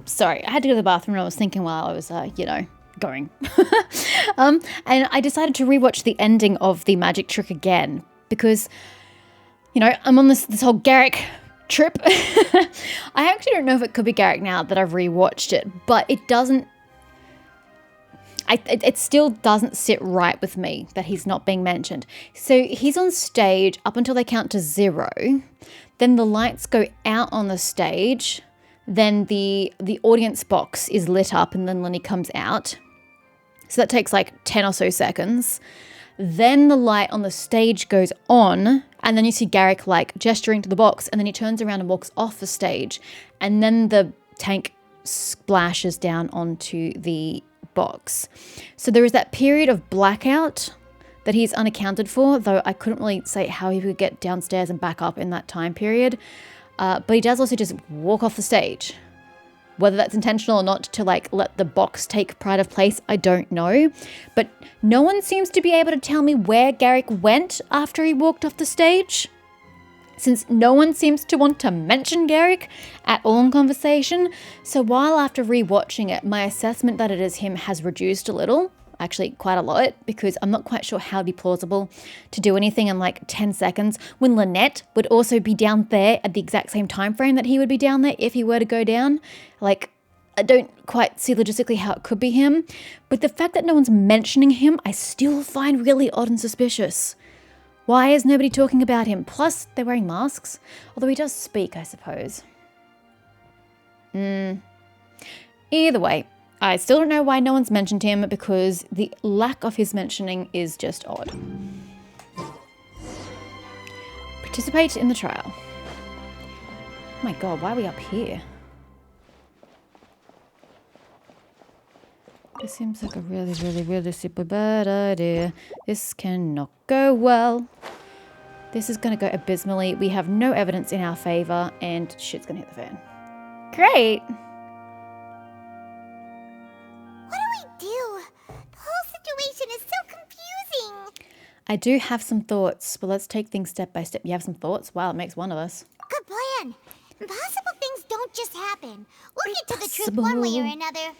sorry, I had to go to the bathroom and I was thinking while I was, going. And I decided to rewatch the ending of the magic trick again because, I'm on this whole Garrick trip. I actually don't know if it could be Garrick now that I've rewatched it, but it doesn't. It still doesn't sit right with me that he's not being mentioned. So he's on stage up until they count to 0. Then the lights go out on the stage. Then the audience box is lit up and then Linney comes out. So that takes like 10 or so seconds. Then the light on the stage goes on and then you see Garrick like gesturing to the box and then he turns around and walks off the stage. And then the tank splashes down onto the box. So there is that period of blackout that he's unaccounted for, though I couldn't really say how he would get downstairs and back up in that time period. But he does also just walk off the stage. Whether that's intentional or not to like let the box take pride of place, I don't know. But no one seems to be able to tell me where Garrick went after he walked off the stage. Since no one seems to want to mention Garrick at all in conversation. So while after rewatching it, my assessment that it is him has reduced a little, actually quite a lot, because I'm not quite sure how it'd be plausible to do anything in like 10 seconds when Lynette would also be down there at the exact same time frame that he would be down there if he were to go down. Like, I don't quite see logistically how it could be him. But the fact that no one's mentioning him, I still find really odd and suspicious. Why is nobody talking about him? Plus, they're wearing masks. Although he does speak, I suppose. Either way, I still don't know why no one's mentioned him because the lack of his mentioning is just odd. Participate in the trial. Oh my god, why are we up here? This seems like a really, really, really super bad idea. This cannot go well. This is going to go abysmally. We have no evidence in our favor, and shit's going to hit the fan. Great! What do we do? The whole situation is so confusing. I do have some thoughts, but let's take things step by step. You have some thoughts? Wow, it makes one of us. Good plan. Impossible things don't just happen. We'll get to the truth one way or another.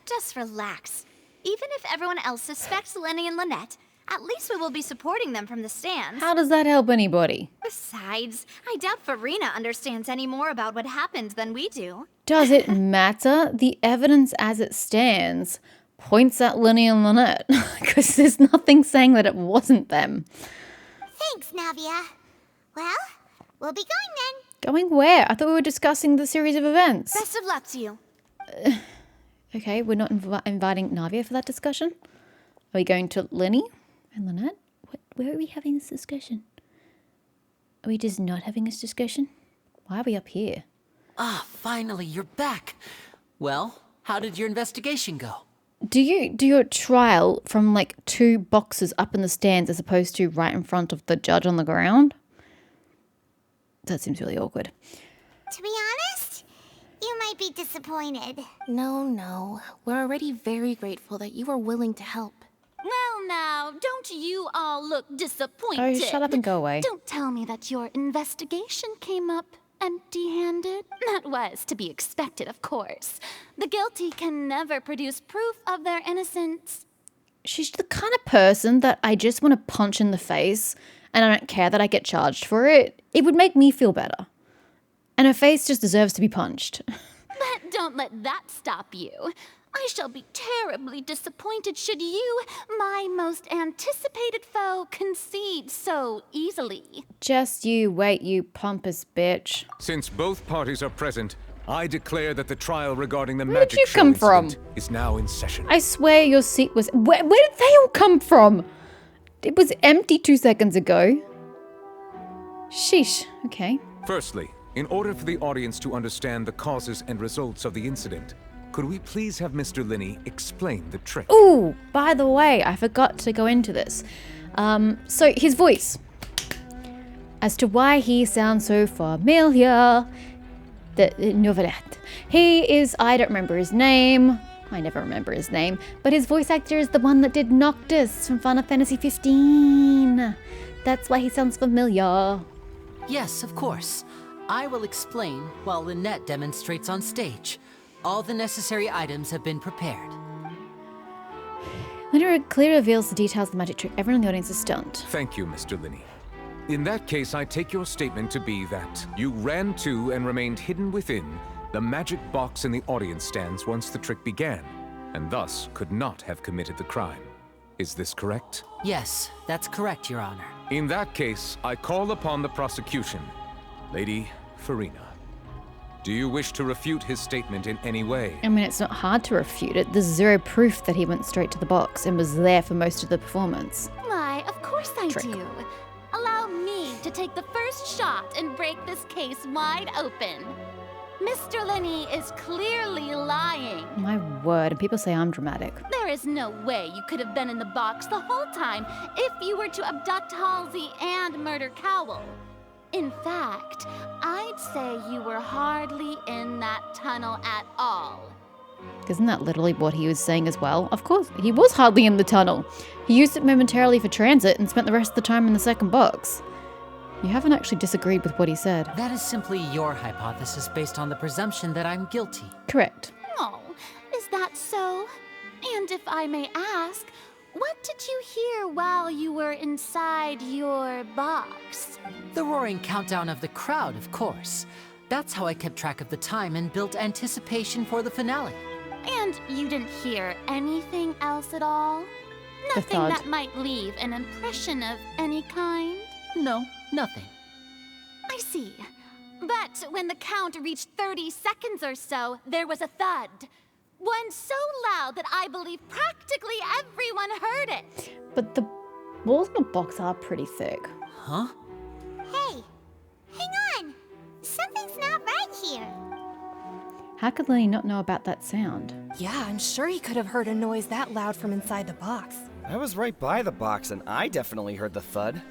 Just relax. Even if everyone else suspects Linney and Lynette, at least we will be supporting them from the stands. How does that help anybody? Besides, I doubt Farina understands any more about what happened than we do. Does it matter? The evidence as it stands points at Linney and Lynette, because there's nothing saying that it wasn't them. Thanks, Navia. Well, we'll be going then. Going where? I thought we were discussing the series of events. Best of luck to you. Okay, we're not inviting Navia for that discussion? Are we going to Linney and Lynette? Where are we having this discussion? Are we just not having this discussion? Why are we up here? Ah, finally, you're back. Well, how did your investigation go? Do you do your trial from like 2 boxes up in the stands as opposed to right in front of the judge on the ground? That seems really awkward. To be honest, you might be disappointed. No. We're already very grateful that you were willing to help. Well now, don't you all look disappointed? Oh, shut up and go away. Don't tell me that your investigation came up empty-handed. That was to be expected, of course. The guilty can never produce proof of their innocence. She's the kind of person that I just want to punch in the face and I don't care that I get charged for it. It would make me feel better. And her face just deserves to be punched. But don't let that stop you. I shall be terribly disappointed should you, my most anticipated foe, concede so easily. Just you wait, you pompous bitch. Since both parties are present, I declare that the trial regarding the Where did magic you show come from? incident is now in session. I swear your seat was... Where did they all come from? It was empty 2 seconds ago. Sheesh, okay. Firstly, in order for the audience to understand the causes and results of the incident, could we please have Mr. Linney explain the trick? Ooh, by the way, I forgot to go into this. So his voice. As to why he sounds so familiar. The novelette. He is, I don't remember his name. I never remember his name. But his voice actor is the one that did Noctis from Final Fantasy 15. That's why he sounds familiar. Yes, of course. I will explain while Lynette demonstrates on stage. All the necessary items have been prepared. Lunara clearly reveals the details of the magic trick. Everyone in the audience is stunned. Thank you, Mr. Linney. In that case, I take your statement to be that you ran to and remained hidden within the magic box in the audience stands once the trick began, and thus could not have committed the crime. Is this correct? Yes, that's correct, Your Honor. In that case, I call upon the prosecution. Lady Farina, do you wish to refute his statement in any way? I mean, it's not hard to refute it. There's zero proof that he went straight to the box and was there for most of the performance. Why, of course I Trick. do. Allow me to take the first shot and break this case wide open. Mr. Linney is clearly lying. My word, and people say I'm dramatic. There is no way you could have been in the box the whole time if you were to abduct Halsey and murder Cowell. In fact, I'd say you were hardly in that tunnel at all. Isn't that literally what he was saying as well? Of course, he was hardly in the tunnel. He used it momentarily for transit and spent the rest of the time in the second box. You haven't actually disagreed with what he said. That is simply your hypothesis based on the presumption that I'm guilty. Correct. Oh, is that so? And if I may ask, what did you hear while you were inside your box? The roaring countdown of the crowd, of course. That's how I kept track of the time and built anticipation for the finale. And you didn't hear anything else at all? The Nothing thud. that might leave an impression of any kind? No, nothing. I see. But when the count reached 30 seconds or so, there was a thud. One so loud that I believe practically everyone heard it. But the walls in the box are pretty thick. Huh? Hey, hang on. Something's not right here. How could Linney not know about that sound? Yeah, I'm sure he could have heard a noise that loud from inside the box. I was right by the box and I definitely heard the thud.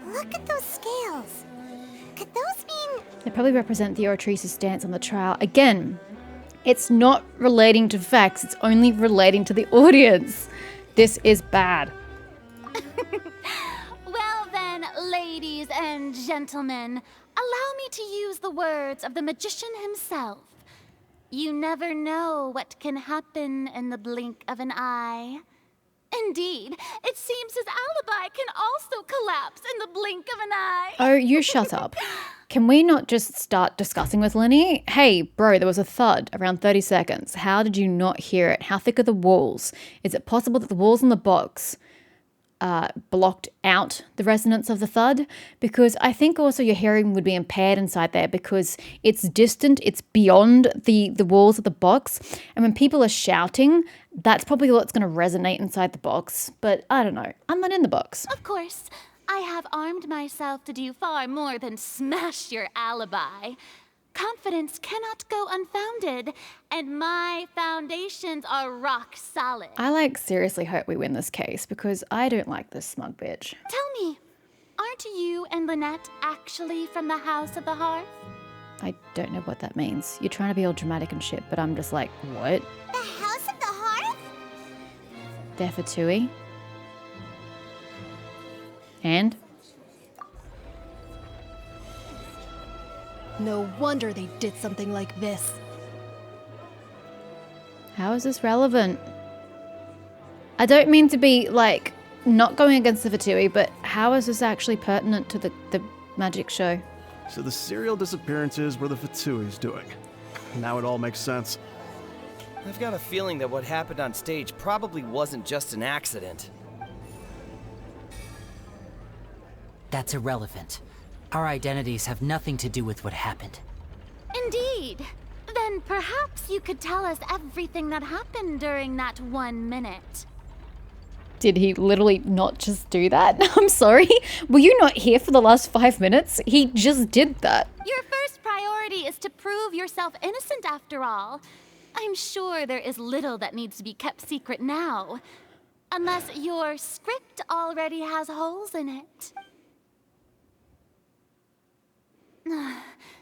Look at those scales. Could those mean... They probably represent the oratrice's stance on the trial. Again, it's not relating to facts, it's only relating to the audience. This is bad. Well then, ladies and gentlemen, allow me to use the words of the magician himself. You never know what can happen in the blink of an eye. Indeed, it seems his alibi can also collapse in the blink of an eye. Oh, you shut up. Can we not just start discussing with Linney? Hey, bro, there was a thud around 30 seconds. How did you not hear it? How thick are the walls? Is it possible that the walls in the box blocked out the resonance of the thud? Because I think also your hearing would be impaired inside there because it's distant, it's beyond the walls of the box. And when people are shouting, that's probably what's going to resonate inside the box. But I don't know. I'm not in the box. Of course, I have armed myself to do far more than smash your alibi. Confidence cannot go unfounded, and my foundations are rock solid. I seriously hope we win this case because I don't like this smug bitch. Tell me, aren't you and Lynette actually from the House of the Hearth? I don't know what that means. You're trying to be all dramatic and shit, but I'm just like, what? The House of the Hearth? There for Tui? And? No wonder they did something like this. How is this relevant? I don't mean to be, not going against the Fatui, but how is this actually pertinent to the magic show? So the serial disappearances were the Fatui's doing. Now it all makes sense. I've got a feeling that what happened on stage probably wasn't just an accident. That's irrelevant. Our identities have nothing to do with what happened. Indeed. Then perhaps you could tell us everything that happened during that 1 minute. Did he literally not just do that? I'm sorry. Were you not here for the last 5 minutes? He just did that. Your first priority is to prove yourself innocent after all. I'm sure there is little that needs to be kept secret now. Unless your script already has holes in it.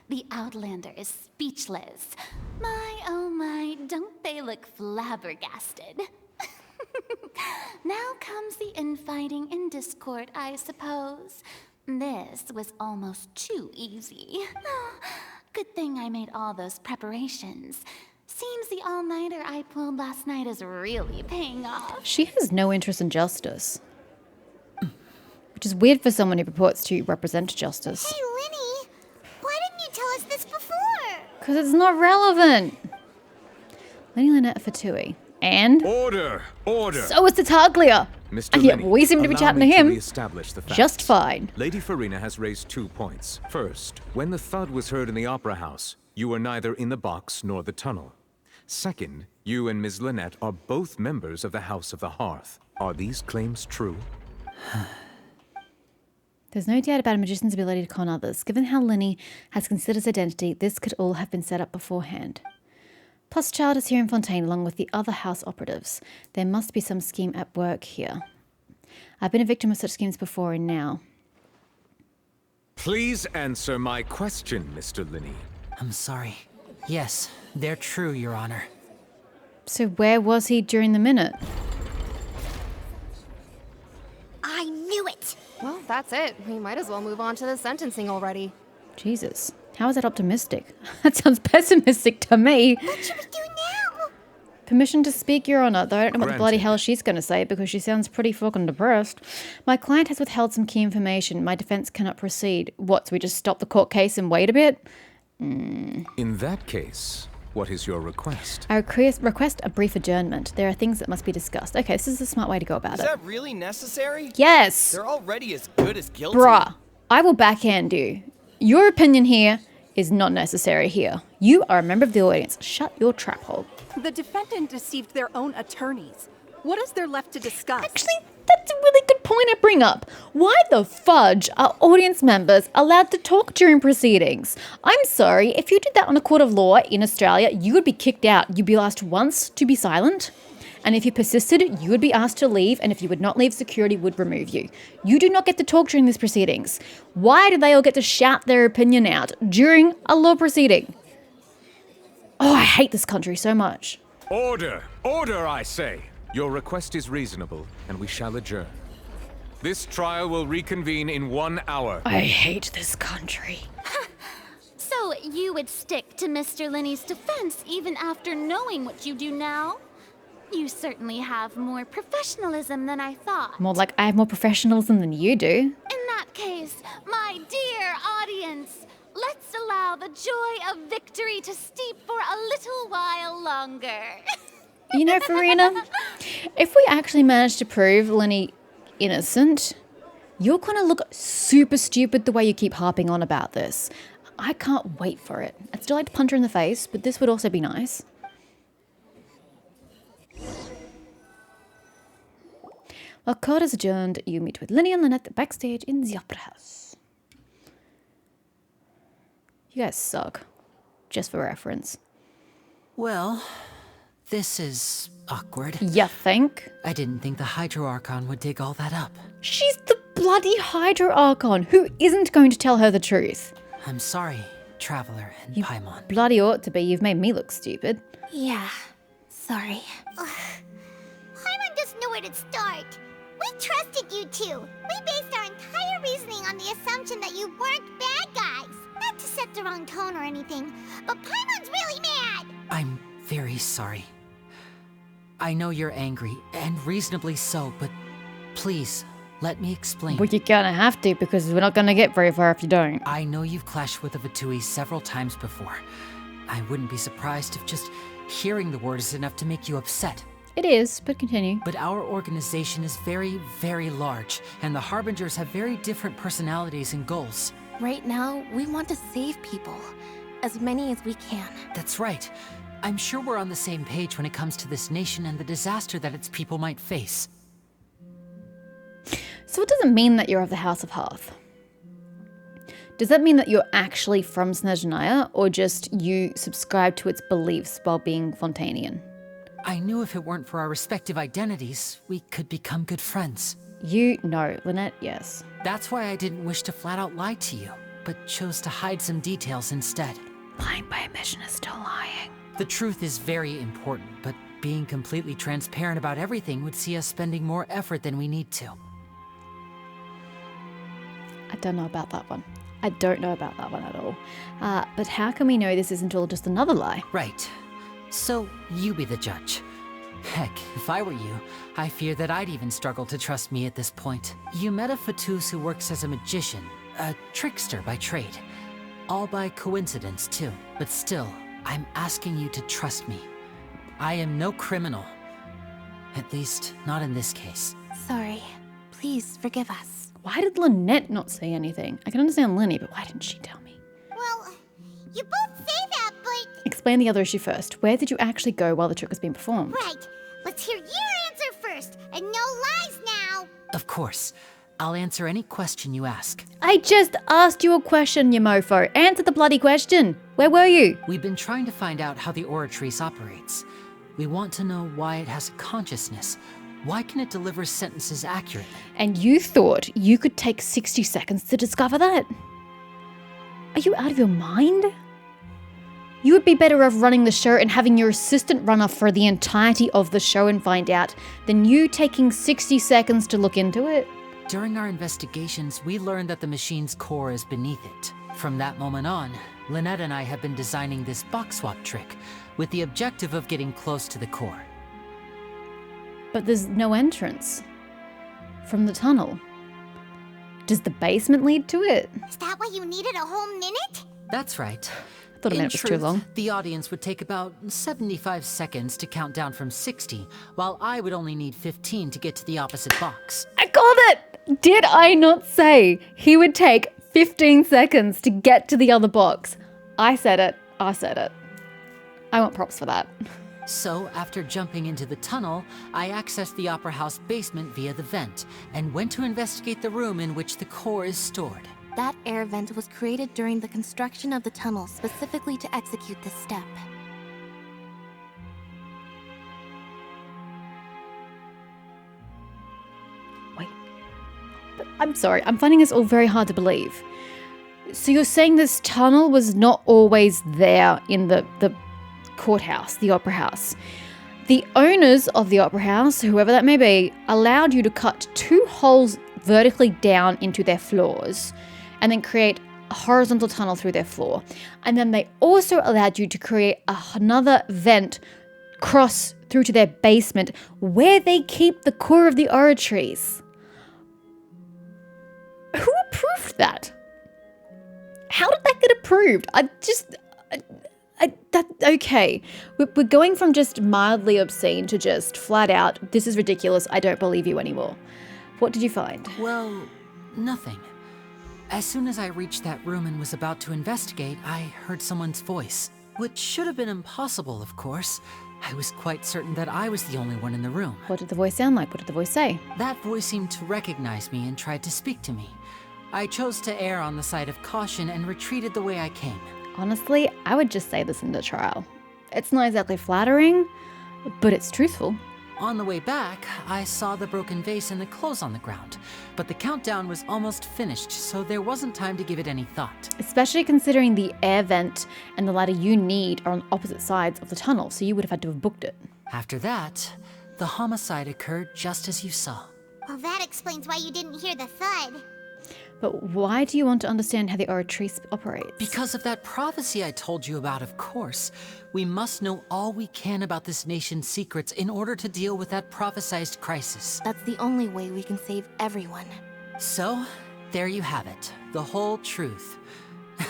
The Outlander is speechless. My, oh my, don't they look flabbergasted? Now comes the infighting and discord, I suppose. This was almost too easy. Good thing I made all those preparations. Seems the all-nighter I pulled last night is really paying off. She has no interest in justice. Which is weird for someone who purports to represent justice. Hey, Linney, why didn't you tell us this before? Because it's not relevant. Linney, Lynette, Fatui. And? Order! Order! So is Tartaglia! Mr. And yet Linney, we seem to be allow chatting to me him. Reestablish the facts. Just fine. Lady Farina has raised 2 points. First, when the thud was heard in the Opera House, you were neither in the box nor the tunnel. Second, you and Ms. Lynette are both members of the House of the Hearth. Are these claims true? There's no doubt about a magician's ability to con others. Given how Linney has considered his identity, this could all have been set up beforehand. Plus, Child is here in Fontaine along with the other house operatives. There must be some scheme at work here. I've been a victim of such schemes before and now. Please answer my question, Mr. Linney. I'm sorry. Yes, they're true, Your Honor. So where was he during the minute? I knew it. Well, that's it. We might as well move on to the sentencing already. Jesus, how is that optimistic? That sounds pessimistic to me. What should we do now? Permission to speak, Your Honor, though I don't know what the bloody Granted. hell she's going to say because she sounds pretty fucking depressed. My client has withheld some key information. My defense cannot proceed. What, so we just stop the court case and wait a bit? In that case, what is your request? I request a brief adjournment. There are things that must be discussed. Okay, this is a smart way to go about Is it. that really necessary? Yes! They're already as good as guilty. Bruh, I will backhand you. Your opinion here is not necessary here. You are a member of the audience. Shut your trap hole. The defendant deceived their own attorneys. What is there left to discuss? Actually, that's a really good point to bring up. Why the fudge are audience members allowed to talk during proceedings? I'm sorry, if you did that on a court of law in Australia, you would be kicked out. You'd be asked once to be silent, and if you persisted, you would be asked to leave, and if you would not leave, security would remove you. You do not get to talk during these proceedings. Why do they all get to shout their opinion out during a law proceeding? Oh, I hate this country so much. Order! Order, I say! Your request is reasonable, and we shall adjourn. This trial will reconvene in 1 hour. I hate this country. So you would stick to Mr. Linney's defense even after knowing what you do now? You certainly have more professionalism than I thought. More like I have more professionalism than you do. In that case, my dear audience, let's allow the joy of victory to steep for a little while longer. You know, Farina, if we actually manage to prove Linney innocent, you're going to look super stupid the way you keep harping on about this. I can't wait for it. I'd still like to punch her in the face, but this would also be nice. While court is adjourned, you meet with Linney and Lynette backstage in the Opera House. You guys suck. Just for reference. Well, this is awkward. You think? I didn't think the Hydro Archon would dig all that up. She's the bloody Hydro Archon. Who isn't going to tell her the truth? I'm sorry, Traveler and Paimon. Bloody ought to be. You've made me look stupid. Yeah, sorry. Paimon doesn't know where to start. We trusted you two. We based our entire reasoning on the assumption that you weren't bad guys. Not to set the wrong tone or anything, but Paimon's really mad. I'm very sorry. I know you're angry, and reasonably so, but please, let me explain. Well, you're gonna have to, because we're not gonna get very far if you don't. I know you've clashed with the Vatui several times before. I wouldn't be surprised if just hearing the word is enough to make you upset. It is, but continue. But our organization is very, very large, and the Harbingers have very different personalities and goals. Right now, we want to save people. As many as we can. That's right. I'm sure we're on the same page when it comes to this nation and the disaster that its people might face. So what does it mean that you're of the House of Hearth? Does that mean that you're actually from Snezhnaya, or just you subscribe to its beliefs while being Fontanian? I knew if it weren't for our respective identities, we could become good friends. You know, Lynette, yes. That's why I didn't wish to flat out lie to you, but chose to hide some details instead. Lying by omission is still lying. The truth is very important, but being completely transparent about everything would see us spending more effort than we need to. I don't know about that one. I don't know about that one at all. But how can we know this isn't all just another lie? Right. So, you be the judge. Heck, if I were you, I fear that I'd even struggle to trust me at this point. You met a Fatus who works as a magician, a trickster by trade. All by coincidence, too. But still, I'm asking you to trust me. I am no criminal. At least, not in this case. Sorry. Please forgive us. Why did Lynette not say anything? I can understand Linney, but why didn't she tell me? Well, you both say that, but... Explain the other issue first. Where did you actually go while the trick was being performed? Right. Let's hear your answer first, and no lies now. Of course. I'll answer any question you ask. I just asked you a question, you mofo. Answer the bloody question. Where were you? We've been trying to find out how the Oratrice operates. We want to know why it has a consciousness. Why can it deliver sentences accurately? And you thought you could take 60 seconds to discover that? Are you out of your mind? You would be better off running the show and having your assistant run off for the entirety of the show and find out than you taking 60 seconds to look into it. During our investigations, we learned that the machine's core is beneath it. From that moment on, Lynette and I have been designing this box swap trick with the objective of getting close to the core. But there's no entrance from the tunnel. Does the basement lead to it? Is that why you needed a whole minute? That's right. I thought a minute was too long. The audience would take about 75 seconds to count down from 60, while I would only need 15 to get to the opposite box. I called it! Did I not say he would take 15 seconds to get to the other box? I said it. I said it. I want props for that. So, after jumping into the tunnel, I accessed the Opera House basement via the vent, and went to investigate the room in which the core is stored. That air vent was created during the construction of the tunnel specifically to execute this step. Wait. But I'm sorry, I'm finding this all very hard to believe. So you're saying this tunnel was not always there in the courthouse, the Opera House. The owners of the Opera House, whoever that may be, allowed you to cut 2 holes vertically down into their floors and then create a horizontal tunnel through their floor. And then they also allowed you to create another vent cross through to their basement where they keep the core of the Oratrice. Who approved that? How did that get approved? Okay. We're going from just mildly obscene to just flat out, this is ridiculous, I don't believe you anymore. What did you find? Well, nothing. As soon as I reached that room and was about to investigate, I heard someone's voice. Which should have been impossible, of course. I was quite certain that I was the only one in the room. What did the voice sound like? What did the voice say? That voice seemed to recognize me and tried to speak to me. I chose to err on the side of caution and retreated the way I came. Honestly, I would just say this in the trial. It's not exactly flattering, but it's truthful. On the way back, I saw the broken vase and the clothes on the ground, but the countdown was almost finished, so there wasn't time to give it any thought. Especially considering the air vent and the ladder you need are on opposite sides of the tunnel, so you would have had to have booked it. After that, the homicide occurred just as you saw. Well, that explains why you didn't hear the thud. But why do you want to understand how the Oratrice operates? Because of that prophecy I told you about, of course. We must know all we can about this nation's secrets in order to deal with that prophesized crisis. That's the only way we can save everyone. So, there you have it. The whole truth.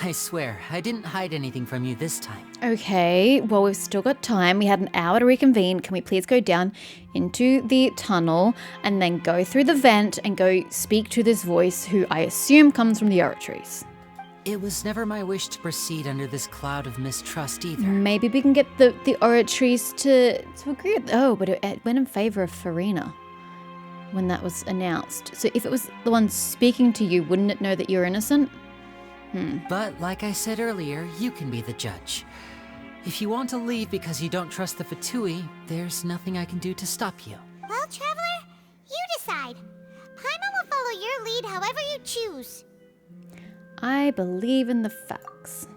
I swear, I didn't hide anything from you this time. Okay, well, we've still got time. We had an hour to reconvene. Can we please go down into the tunnel and then go through the vent and go speak to this voice who I assume comes from the Oratrice? It was never my wish to proceed under this cloud of mistrust either. Maybe we can get the Oratrice to agree with... Oh, but it went in favor of Farina when that was announced. So if it was the one speaking to you, wouldn't it know that you're innocent? But like I said earlier, you can be the judge. If you want to leave because you don't trust the Fatui, there's nothing I can do to stop you. Well, Traveler, you decide. Paimon will follow your lead however you choose. I believe in the facts.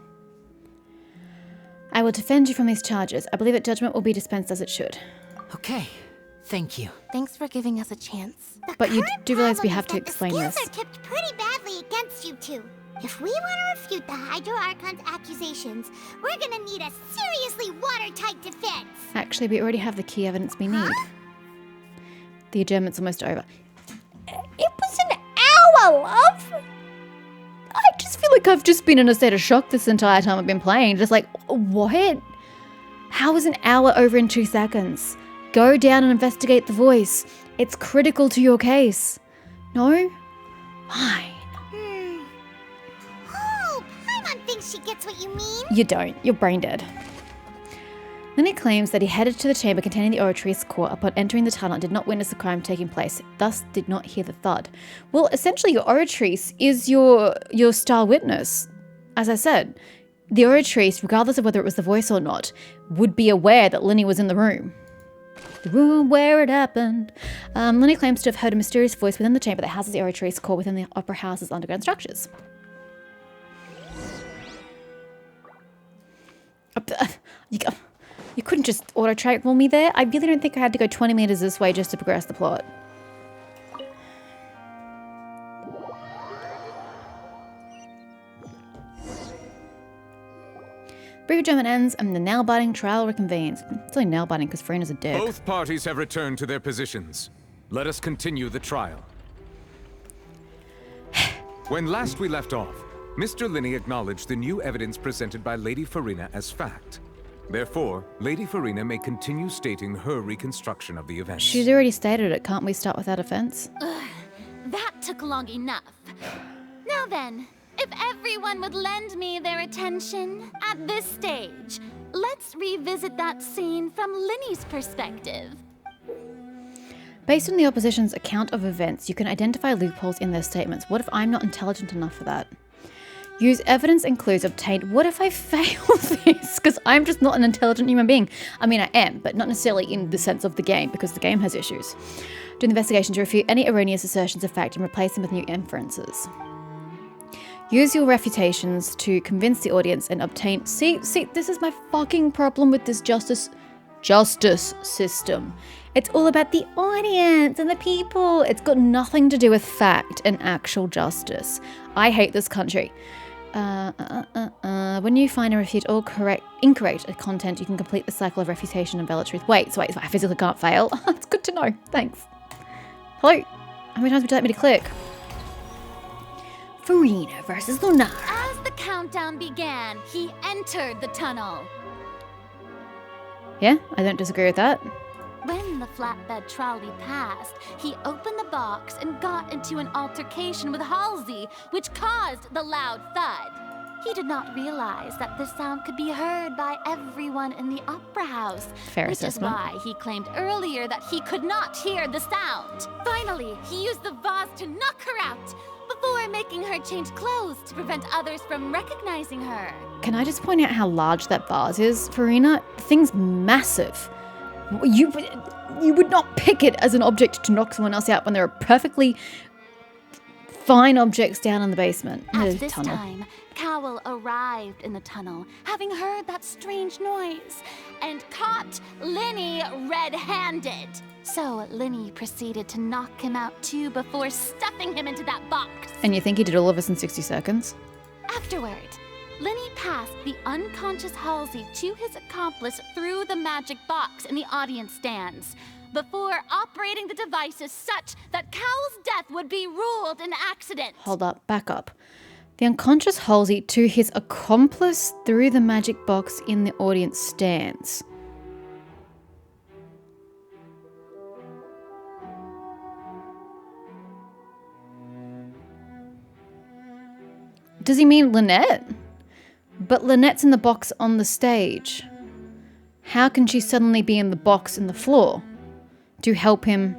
I will defend you from these charges. I believe that judgment will be dispensed as it should. Okay, thank you. Thanks for giving us a chance. But you do realize we have to explain this. The scales are tipped pretty badly against against you two. If we want to refute the Hydro Archon's accusations, we're gonna need a seriously watertight defense. Actually, we already have the key evidence we need. The adjournment's almost over. It was an hour, love! I just feel like I've just been in a state of shock this entire time I've been playing. Just like, what? How is an hour over in 2 seconds? Go down and investigate the voice. It's critical to your case. No? Fine. Oh, Paimon thinks she gets what you mean. You don't. You're brain dead. Linney claims that he headed to the chamber containing the Oratrice's core upon entering the tunnel and did not witness the crime taking place, thus did not hear the thud. Well, essentially your Oratrice is your star witness. As I said, the Oratrice, regardless of whether it was the voice or not, would be aware that Linney was in the room. The room where it happened. Linney claims to have heard a mysterious voice within the chamber that houses the Oratrice's core within the Opera House's underground structures. You couldn't just auto-track me there. I really don't think I had to go 20 meters this way just to progress the plot. Brief adjournment ends and the nail-biting trial reconvenes. It's only nail-biting because Farina's a dick. Both parties have returned to their positions. Let us continue the trial. When last we left off, Mr. Linney acknowledged the new evidence presented by Lady Farina as fact. Therefore, Lady Farina may continue stating her reconstruction of the events. She's already stated it. Can't we start with that offense? That took long enough. Now then, if everyone would lend me their attention at this stage, let's revisit that scene from Linney's perspective. Based on the opposition's account of events, you can identify loopholes in their statements. What if I'm not intelligent enough for that? Use evidence and clues obtained. What if I fail this? Because I'm just not an intelligent human being. I mean, I am, but not necessarily in the sense of the game, because the game has issues. Do an investigation to refute any erroneous assertions of fact and replace them with new inferences. Use your refutations to convince the audience and obtain... See, this is my fucking problem with this justice system. It's all about the audience and the people. It's got nothing to do with fact and actual justice. I hate this country. When you find and refute all incorrect content, you can complete the cycle of refutation and valid truth. Wait, so I physically can't fail? That's good to know. Thanks. Hello? How many times would you like me to click? Farina versus Lunara. As the countdown began, he entered the tunnel. Yeah, I don't disagree with that. When the flatbed trolley passed, he opened the box and got into an altercation with Halsey, which caused the loud thud. He did not realize that this sound could be heard by everyone in the opera house, Fair which assessment. is why he claimed earlier that he could not hear the sound. Finally, he used the vase to knock her out, before making her change clothes to prevent others from recognizing her. Can I just point out how large that vase is, Farina? The thing's massive. You would not pick it as an object to knock someone else out when there are perfectly fine objects down in the basement. At this time, Cowell arrived in the tunnel, having heard that strange noise, and caught Linney red-handed. So Linney proceeded to knock him out too before stuffing him into that box. And you think he did all of this in 60 seconds? Afterward, Linney passed the unconscious Halsey to his accomplice through the magic box in the audience stands, before operating the devices such that Cowell's death would be ruled an accident. Hold up, back up. The unconscious Halsey to his accomplice through the magic box in the audience stands. Does he mean Lynette? But Lynette's in the box on the stage. How can she suddenly be in the box in the floor to help him?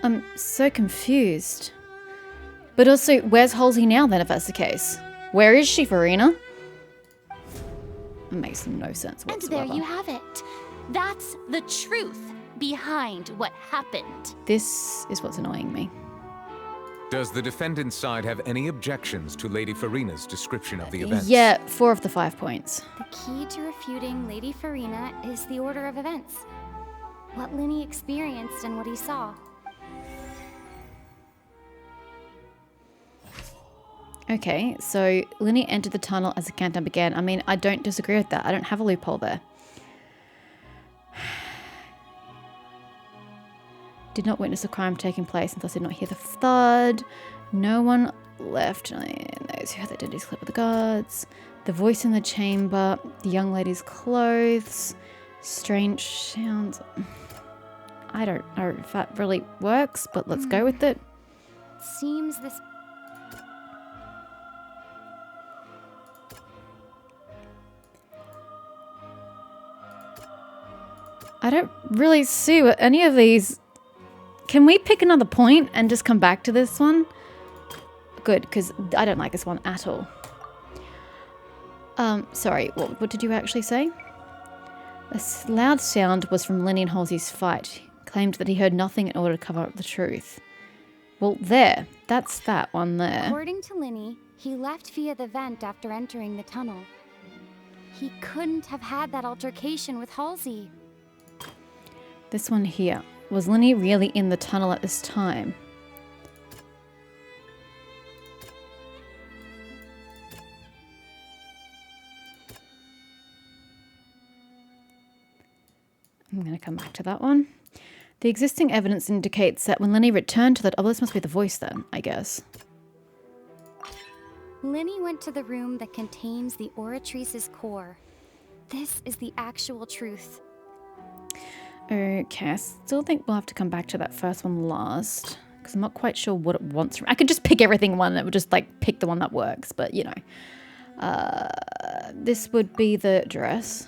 I'm so confused. But also, where's Halsey now then, if that's the case? Where is she, Farina? It makes no sense whatsoever. And there you have it. That's the truth behind what happened. This is what's annoying me. Does the defendant's side have any objections to Lady Farina's description of the events? Yeah, 4 of the 5 points. The key to refuting Lady Farina is the order of events. what Linney experienced and what he saw. Okay, so Linney entered the tunnel as the countdown began. I mean, I don't disagree with that. I don't have a loophole there. Did not witness a crime taking place and thus did not hear the thud. No one left. Those who had the identities clip with the guards. The voice in the chamber. The young lady's clothes. Strange sounds. I don't know if that really works, but let's go with it. Seems this... I don't really see what any of these... Can we pick another point and just come back to this one? Good, because I don't like this one at all. Sorry, what did you actually say? A loud sound was from Linney and Halsey's fight. He claimed that he heard nothing in order to cover up the truth. Well, that's that one there. According to Linney, he left via the vent after entering the tunnel. He couldn't have had that altercation with Halsey. This one here. Was Linney really in the tunnel at this time? I'm going to come back to that one. The existing evidence indicates that when Linney returned to that... Oh, this must be the voice then, I guess. Linney went to the room that contains the Oratrice's core. This is the actual truth. Okay, I still think we'll have to come back to that first one last. Because I'm not quite sure what it wants from... I could just pick everything one and it would just, like, pick the one that works. But, you know. This would be the dress.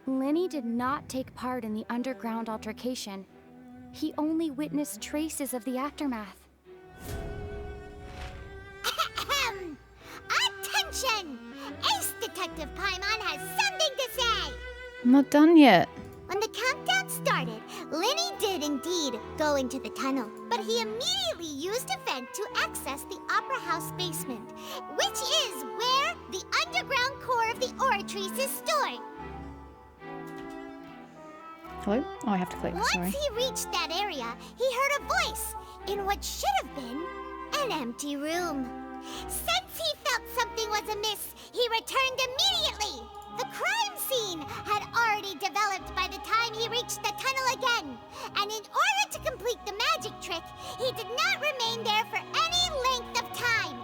Linney did not take part in the underground altercation. He only witnessed traces of the aftermath. Attention! Ace Detective Paimon has something to say! I'm not done yet. When the countdown started, Linney did indeed go into the tunnel, but he immediately used a vent to access the Opera House basement, which is where the underground core of the Oratrice is stored. Hello? Oh, I have to click, sorry. Once he reached that area, he heard a voice in what should have been an empty room. Since he felt something was amiss, he returned immediately. The crime scene had already developed by the time he reached the tunnel again, and in order to complete the magic trick, he did not remain there for any length of time.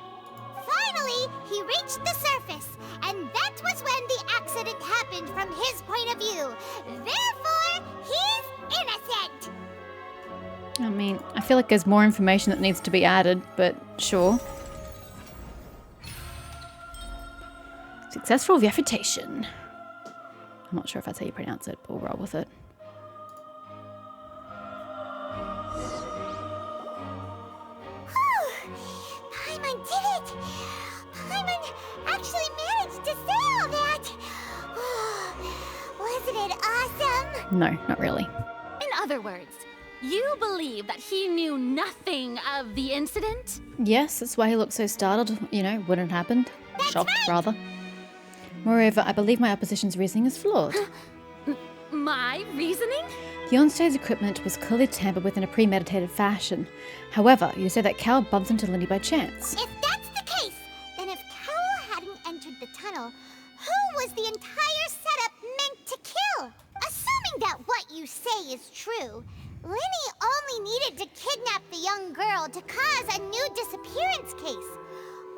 Finally, he reached the surface, and that was when the accident happened from his point of view. Therefore, he's innocent! I mean, I feel like there's more information that needs to be added, but sure. Successful refutation. I'm not sure if that's how you pronounce it, but we'll roll with it. Paimon did it! Paimon actually managed to say all that! Wasn't it awesome? No, not really. In other words, you believe that he knew nothing of the incident? Yes, that's why he looked so startled, you know, when it happened. That's Shocked, right. rather. Moreover, I believe my opposition's reasoning is flawed. My reasoning? The onstage equipment was clearly tampered with in a premeditated fashion. However, you say that Cal bumped into Linney by chance. If that's the case, then if Cowell hadn't entered the tunnel, who was the entire setup meant to kill? Assuming that what you say is true, Linney only needed to kidnap the young girl to cause a new disappearance case.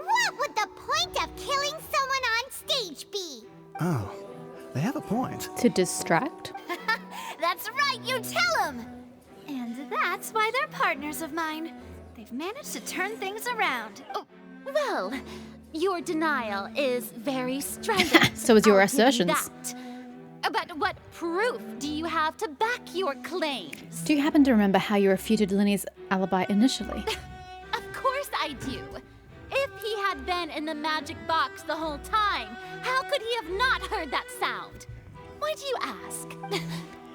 What would the point of killing someone on stage be? Oh, they have a point. To distract? That's right, you tell them! And that's why they're partners of mine. They've managed to turn things around. Oh, well, your denial is very strident. So is your I'll give you assertions. that. But what proof do you have to back your claims? Do you happen to remember how you refuted Linney's alibi initially? Of course I do. If he had been in the magic box the whole time, how could he have not heard that sound? Why do you ask?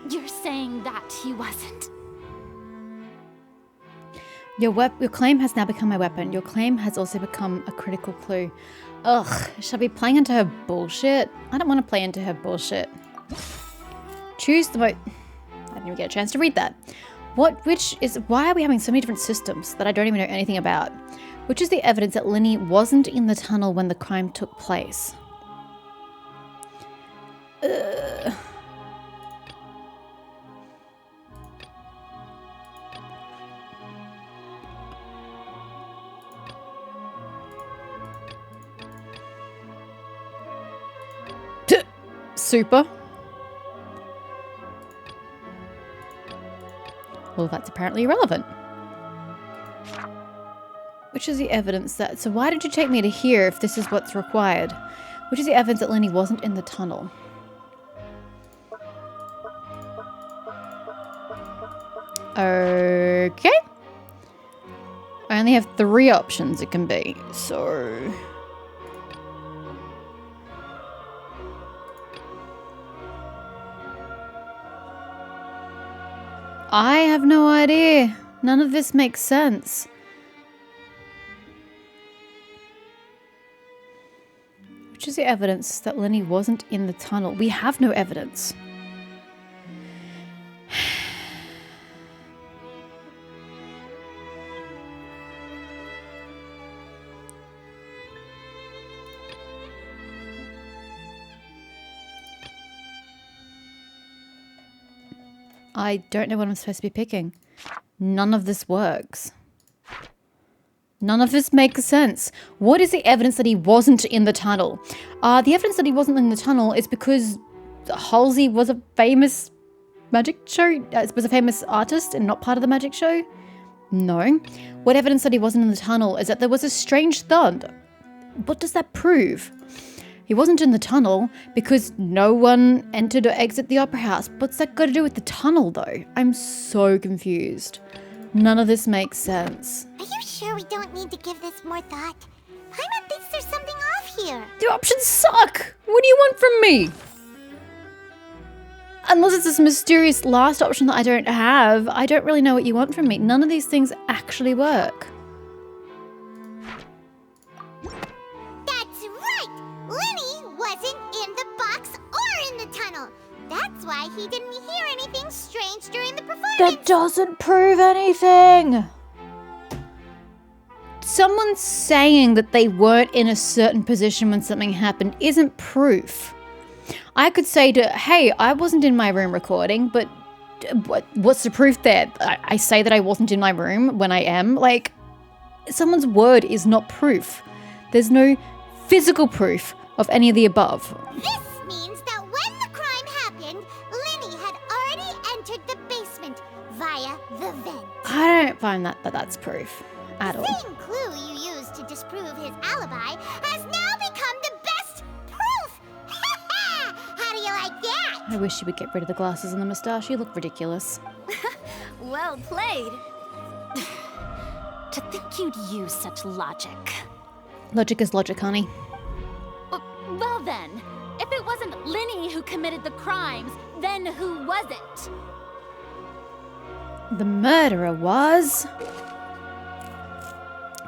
You're saying that he wasn't. Your claim has now become my weapon. Your claim has also become a critical clue. Ugh, shall I be playing into her bullshit? I don't want to play into her bullshit. Choose the most... I didn't even get a chance to read that. Why are we having so many different systems that I don't even know anything about? Which is the evidence that Linney wasn't in the tunnel when the crime took place? Super. Well, that's apparently irrelevant. Which is the evidence that... So why did you take me to here if this is what's required? Which is the evidence that Linney wasn't in the tunnel? Okay. I only have 3 options it can be, so... I have no idea. None of this makes sense. Which is the evidence that Linney wasn't in the tunnel? We have no evidence. I don't know what I'm supposed to be picking. None of this works. None of this makes sense. What is the evidence that he wasn't in the tunnel? The evidence that he wasn't in the tunnel is because Halsey was a famous magic show, was a famous artist and not part of the magic show? No. What evidence that he wasn't in the tunnel is that there was a strange thud. What does that prove? He wasn't in the tunnel because no one entered or exited the opera house. What's that got to do with the tunnel, though? I'm so confused. None of this makes sense. Are you sure we don't need to give this more thought? Paimon thinks there's something off here. The options suck! What do you want from me? Unless it's this mysterious last option that I don't have, I don't really know what you want from me. None of these things actually work. Why he didn't hear anything strange during the performance. That doesn't prove anything. Someone saying that they weren't in a certain position when something happened isn't proof. I could say hey, I wasn't in my room recording, but what's the proof there? I say that I wasn't in my room when I am. Like, someone's word is not proof. There's no physical proof of any of the above. This means that when the crime happened, Linney had already entered the basement via the vent. I don't find that's proof at all. The same clue you used to disprove his alibi has now become the best proof! How do you like that? I wish you would get rid of the glasses and the moustache. You look ridiculous. Well played. To think you'd use such logic. Logic is logic, honey. Well then, if it wasn't Linney who committed the crimes, then who was it? The murderer was...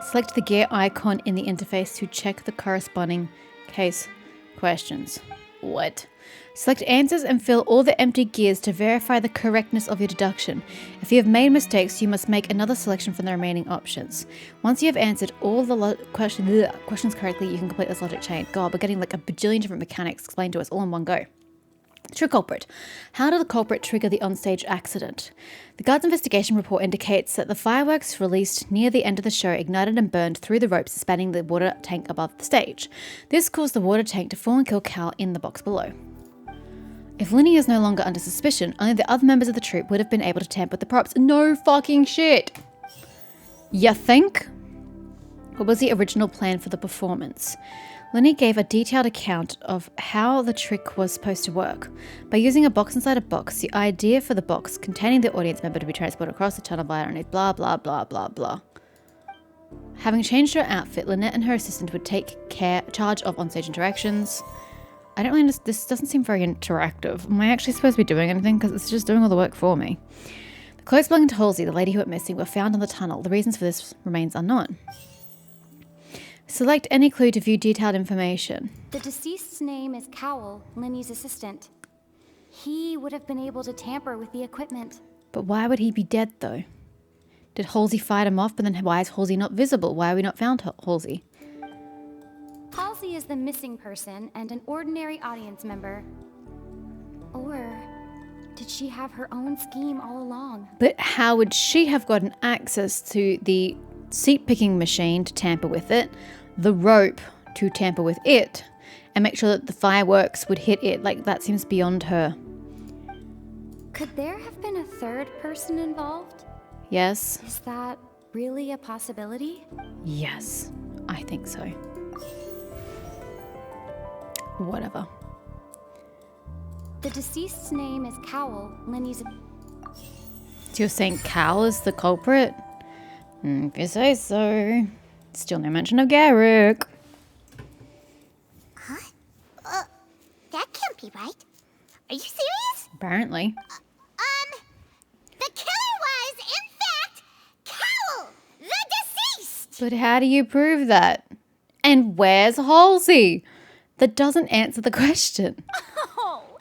Select the gear icon in the interface to check the corresponding case questions. What? Select answers and fill all the empty gears to verify the correctness of your deduction. If you have made mistakes, you must make another selection from the remaining options. Once you have answered all the questions correctly, you can complete this logic chain. God, we're getting like a bajillion different mechanics explained to us all in one go. True culprit. How did the culprit trigger the onstage accident? The guard's investigation report indicates that the fireworks released near the end of the show ignited and burned through the ropes spanning the water tank above the stage. This caused the water tank to fall and kill Cal in the box below. If Linney is no longer under suspicion, only the other members of the troupe would have been able to tamper with the props. No fucking shit! You think? What was the original plan for the performance? Linney gave a detailed account of how the trick was supposed to work. By using a box inside a box, the idea for the box containing the audience member to be transported across the tunnel via and blah blah blah blah blah. Having changed her outfit, Lynette and her assistant would take charge of onstage interactions. I don't really understand. This doesn't seem very interactive. Am I actually supposed to be doing anything? Because it's just doing all the work for me. The clothes belonging to Halsey, the lady who went missing, were found in the tunnel. The reasons for this remains unknown. Select any clue to view detailed information. The deceased's name is Cowell, Linney's assistant. he would have been able to tamper with the equipment. But why would he be dead, though? Did Halsey fight him off, but then why is Halsey not visible? Why have we not found Halsey? Halsey is the missing person and an ordinary audience member. Or did she have her own scheme all along? But how would she have gotten access to the seat-picking machine to tamper with it, the rope to tamper with it, and make sure that the fireworks would hit it? Like, that seems beyond her. Could there have been a third person involved? Yes. Is that really a possibility? Yes, I think so. Whatever. The deceased's name is Cowell, Linney's... So you're saying Cal is the culprit? If you say so. Still no mention of Garrick. Huh? That can't be right. Are you serious? Apparently. The killer was, in fact, Cowell, the deceased! But how do you prove that? And where's Halsey? That doesn't answer the question. Oh,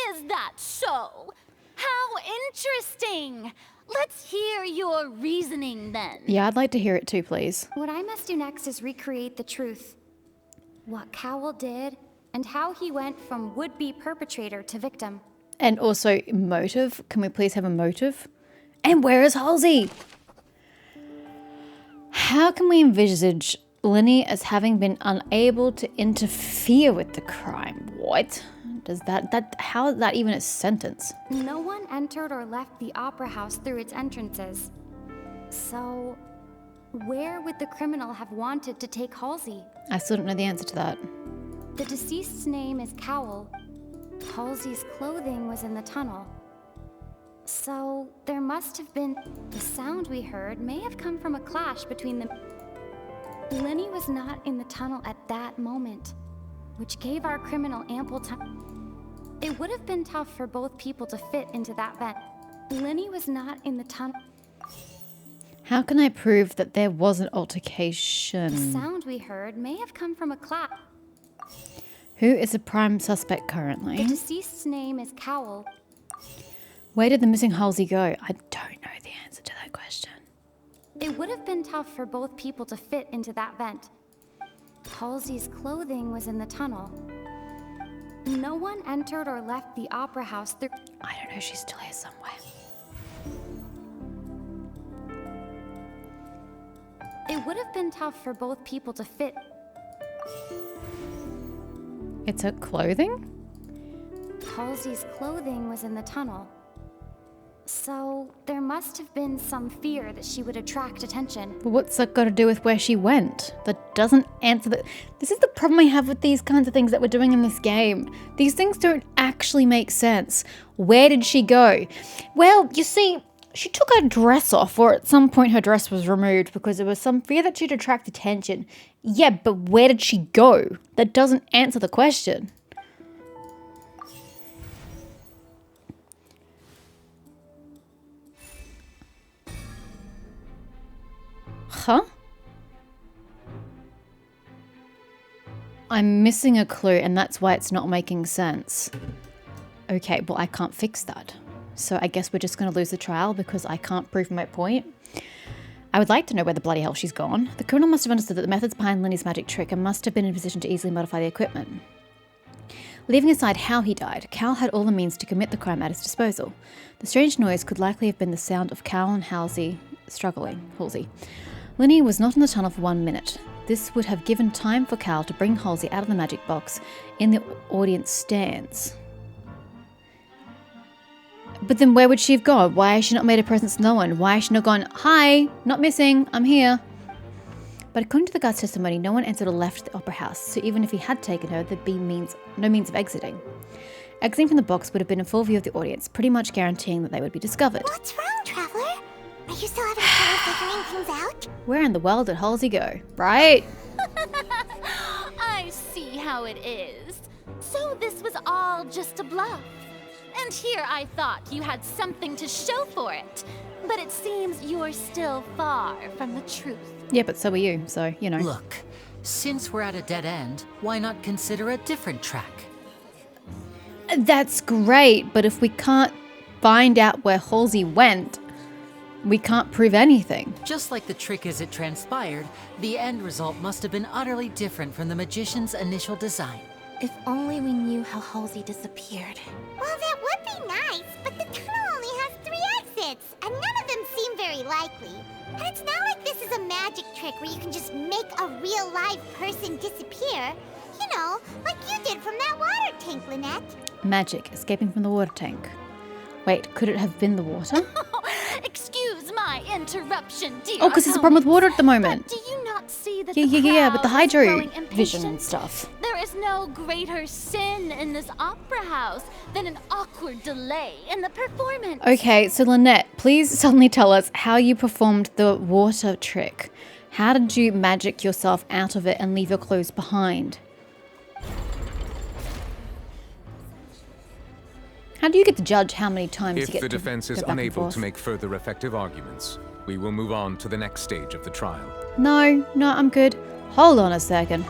is that so? How interesting! Let's hear your reasoning then. Yeah, I'd like to hear it too, please. What I must do next is recreate the truth. What Cowell did, and how he went from would-be perpetrator to victim. And also motive. Can we please have a motive? And where is Halsey? How can we envisage Linney as having been unable to interfere with the crime? What? Does how is that even a sentence? No one entered or left the opera house through its entrances. So, where would the criminal have wanted to take Halsey? I still don't know the answer to that. The deceased's name is Cowell. Halsey's clothing was in the tunnel. So, there must have been... The sound we heard may have come from a clash between them. Linney was not in the tunnel at that moment, which gave our criminal ample time. It would have been tough for both people to fit into that vent. Linney was not in the tunnel. How can I prove that there was an altercation? The sound we heard may have come from a clash. Who is the prime suspect currently? The deceased's name is Cowell. Where did the missing Halsey go? I don't know the answer to that question. It would have been tough for both people to fit into that vent. Halsey's clothing was in the tunnel. No one entered or left the opera house through... I don't know, she's still here somewhere. It would have been tough for both people to fit... It's her clothing? Halsey's clothing was in the tunnel. So, there must have been some fear that she would attract attention. But what's that got to do with where she went? That doesn't answer the... This is the problem I have with these kinds of things that we're doing in this game. These things don't actually make sense. Where did she go? Well, you see, she took her dress off, or at some point her dress was removed because there was some fear that she'd attract attention. Yeah, but where did she go? That doesn't answer the question. Huh? I'm missing a clue, and that's why it's not making sense. Okay, well, I can't fix that. So I guess we're just going to lose the trial because I can't prove my point. I would like to know where the bloody hell she's gone. The criminal must have understood that the methods behind Linney's magic trick and must have been in a position to easily modify the equipment. Leaving aside how he died, Cal had all the means to commit the crime at his disposal. The strange noise could likely have been the sound of Cal and Halsey struggling. Halsey. Linney was not in the tunnel for 1 minute. This would have given time for Cal to bring Halsey out of the magic box in the audience stands. But then where would she have gone? Why has she not made a presence known? Why has she not gone, "Hi, not missing, I'm here"? But according to the guard's testimony, no one entered or left the opera house, so even if he had taken her, there'd be no means of exiting. Exiting from the box would have been in full view of the audience, pretty much guaranteeing that they would be discovered. What's wrong, Traveler? Are you still having trouble figuring things out? Where in the world did Halsey go? Right? I see how it is. So this was all just a bluff. And here I thought you had something to show for it. But it seems you're still far from the truth. Yeah, but so are you, so, you know. Look, since we're at a dead end, why not consider a different track? That's great, but if we can't find out where Halsey went, we can't prove anything. Just like the trick as it transpired, the end result must have been utterly different from the magician's initial design. If only we knew how Halsey disappeared. Well, that would be nice, but the tunnel only has 3 exits, and none of them seem very likely. And it's not like this is a magic trick where you can just make a real live person disappear. You know, like you did from that water tank, Lynette. Magic escaping from the water tank. Wait, could it have been the water? Excuse my interruption, dear. Oh, because there's a problem with water at the moment. But do you not see that Yeah, but the crowd is hydro growing vision and impatient? stuff. There is no greater sin in this opera house than an awkward delay in the performance. Okay, so Lynette, please suddenly tell us how you performed the water trick. How did you magic yourself out of it and leave your clothes behind? How do you get to judge how many times you If get the to defense go is back and unable forth? to make further effective arguments, we will move on to the next stage of the trial. No, I'm good. Hold on a second.